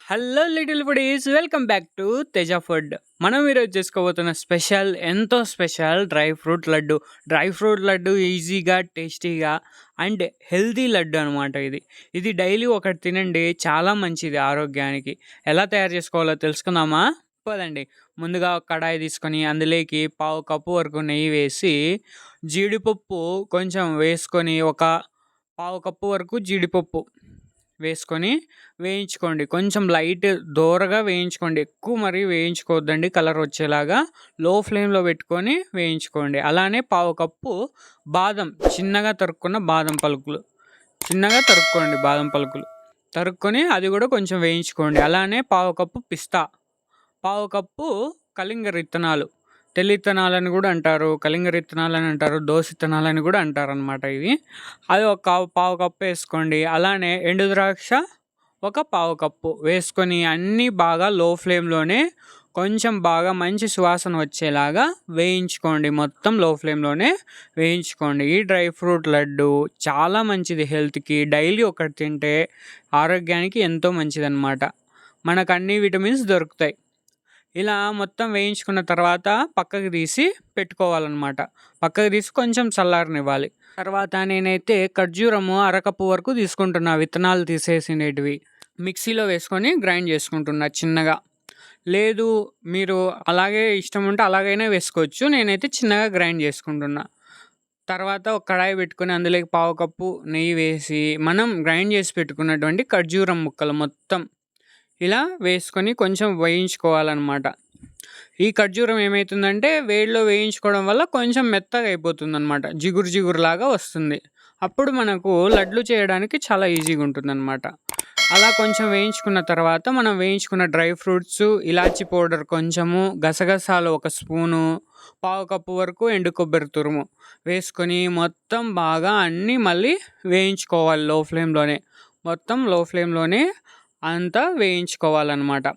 Hello little foodies welcome back to Teja food. మనం ఈరోజు చేసుకోబోతున్న special ఎంతో స్పెషల్ డ్రై ఫ్రూట్ లడ్డు ఈజీగా టేస్టీగా అండ్ హెల్తీ లడ్డు అనమాట. ఇది డైలీ ఒకటి తినండి, చాలా మంచిది ఆరోగ్యానికి. ఎలా తయారు చేసుకోవాలో తెలుసుకుందామా? పదండి. ముందుగా ఒక కడాయి తీసుకొని అందులోకి పావు కప్పు వరకు నెయ్యి వేసి జీడిపప్పు కొంచెం వేసుకొని ఒక పావు కప్పు వరకు జీడిపప్పు వేసుకొని వేయించుకోండి. కొంచెం లైట్ దోరగా వేయించుకోండి, ఎక్కువ మరీ వేయించుకోవద్దండి. కలర్ వచ్చేలాగా లో ఫ్లేమ్లో పెట్టుకొని వేయించుకోండి. అలానే పావు కప్పు బాదం, చిన్నగా తరుక్కున్న బాదం పలుకులు తరుక్కొని అది కూడా కొంచెం వేయించుకోండి. అలానే పావు కప్పు పిస్తా, పావు కప్పు కలింగ విత్తనాలు, తెల్ల విత్తనాలని కూడా అంటారు, కలింగ విత్తనాలని అంటారు, దోస విత్తనాలని కూడా అంటారు అనమాట. అది ఒక పావు కప్పు వేసుకోండి. అలానే ఎండు ద్రాక్ష ఒక పావు కప్పు వేసుకొని అన్నీ బాగా లో ఫ్లేమ్లోనే కొంచెం బాగా మంచి సువాసన వచ్చేలాగా వేయించుకోండి. మొత్తం లో ఫ్లేమ్లోనే వేయించుకోండి. ఈ డ్రై ఫ్రూట్ లడ్డు చాలా మంచిది హెల్త్కి. డైలీ ఒకటి తింటే ఆరోగ్యానికి ఎంతో మంచిదన్నమాట. మనకు అన్ని విటమిన్స్ దొరుకుతాయి. ఇలా మొత్తం వేయించుకున్న తర్వాత పక్కకి తీసి పెట్టుకోవాలన్నమాట. పక్కకి తీసి కొంచెం చల్లారనివ్వాలి. తర్వాత నేనైతే ఖర్జూరము అరకప్పు వరకు తీసుకుంటున్నా, విత్తనాలు తీసేసినవి మిక్సీలో వేసుకొని గ్రైండ్ చేసుకుంటున్నా చిన్నగా. లేదు మీరు అలాగే ఇష్టం ఉంటే అలాగైనా వేసుకోవచ్చు, నేనైతే చిన్నగా గ్రైండ్ చేసుకుంటున్నా. తర్వాత ఒక కడాయి పెట్టుకొని అందులోకి పావు కప్పు నెయ్యి వేసి మనం గ్రైండ్ చేసి పెట్టుకున్నటువంటి ఖర్జూరం ముక్కలు మొత్తం ఇలా వేసుకొని కొంచెం వేయించుకోవాలన్నమాట. ఈ ఖర్జూరం ఏమవుతుందంటే వేడిలో వేయించుకోవడం వల్ల కొంచెం మెత్తగా అయిపోతుందన్నమాట, జిగురులాగా వస్తుంది. అప్పుడు మనకు లడ్లు చేయడానికి చాలా ఈజీగా ఉంటుందన్నమాట. అలా కొంచెం వేయించుకున్న తర్వాత మనం వేయించుకున్న డ్రై ఫ్రూట్స్, ఇలాచీ పౌడర్ కొంచెము, గసగసాలు ఒక స్పూను, పావు కప్పు వరకు ఎండు కొబ్బరి తురుము వేసుకొని మొత్తం బాగా అన్నీ మళ్ళీ వేయించుకోవాలి మొత్తం లో ఫ్లేమ్లోనే అంతా వేయించుకోవాలన్నమాట.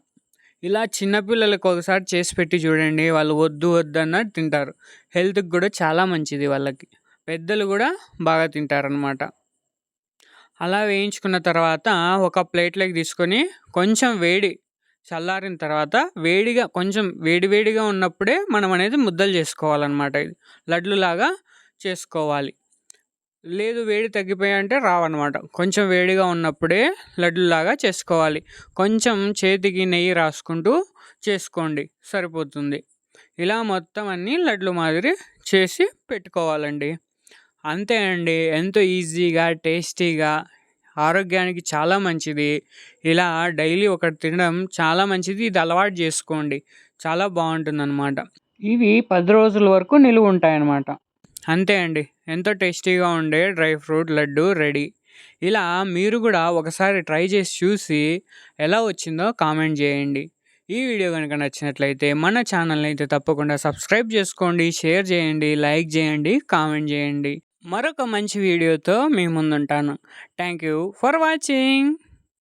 ఇలా చిన్నపిల్లలకు ఒకసారి చేసి పెట్టి చూడండి, వాళ్ళు వద్దు అన్నట్టు తింటారు. హెల్త్కి కూడా చాలా మంచిది వాళ్ళకి. పెద్దలు కూడా బాగా తింటారనమాట. అలా వేయించుకున్న తర్వాత ఒక ప్లేట్లోకి తీసుకొని కొంచెం చల్లారిన తర్వాత కొంచెం వేడిగా ఉన్నప్పుడే మనం అనేది ముద్దలు చేసుకోవాలన్నమాట. ఇది లడ్లులాగా చేసుకోవాలి. లేదు వేడి తగ్గిపోయాయంటే రావన్నమాట. కొంచెం వేడిగా ఉన్నప్పుడే లడ్లులాగా చేసుకోవాలి. కొంచెం చేతికి నెయ్యి రాసుకుంటూ చేసుకోండి, సరిపోతుంది. ఇలా మొత్తం అన్నీ లడ్లు మాదిరి చేసి పెట్టుకోవాలండి. అంతే అండి, ఎంతో ఈజీగా టేస్టీగా ఆరోగ్యానికి చాలా మంచిది. ఇలా డైలీ ఒకటి తినడం చాలా మంచిది. ఇది అలవాటు చేసుకోండి, చాలా బాగుంటుందన్నమాట. ఇవి 10 రోజుల వరకు నిలువ ఉంటాయన్నమాట. అంతే అండి, ఎంతో టేస్టీగా ఉండే డ్రై ఫ్రూట్ లడ్డు రెడీ. ఇలా మీరు కూడా ఒకసారి ట్రై చేసి చూసి ఎలా వచ్చిందో కామెంట్ చేయండి. ఈ వీడియో కనుక నచ్చినట్లయితే మన ఛానల్ని అయితే తప్పకుండా సబ్స్క్రైబ్ చేసుకోండి, షేర్ చేయండి, లైక్ చేయండి, కామెంట్ చేయండి. మరొక మంచి వీడియోతో మీ ముందుంటాను. Thank you for watching.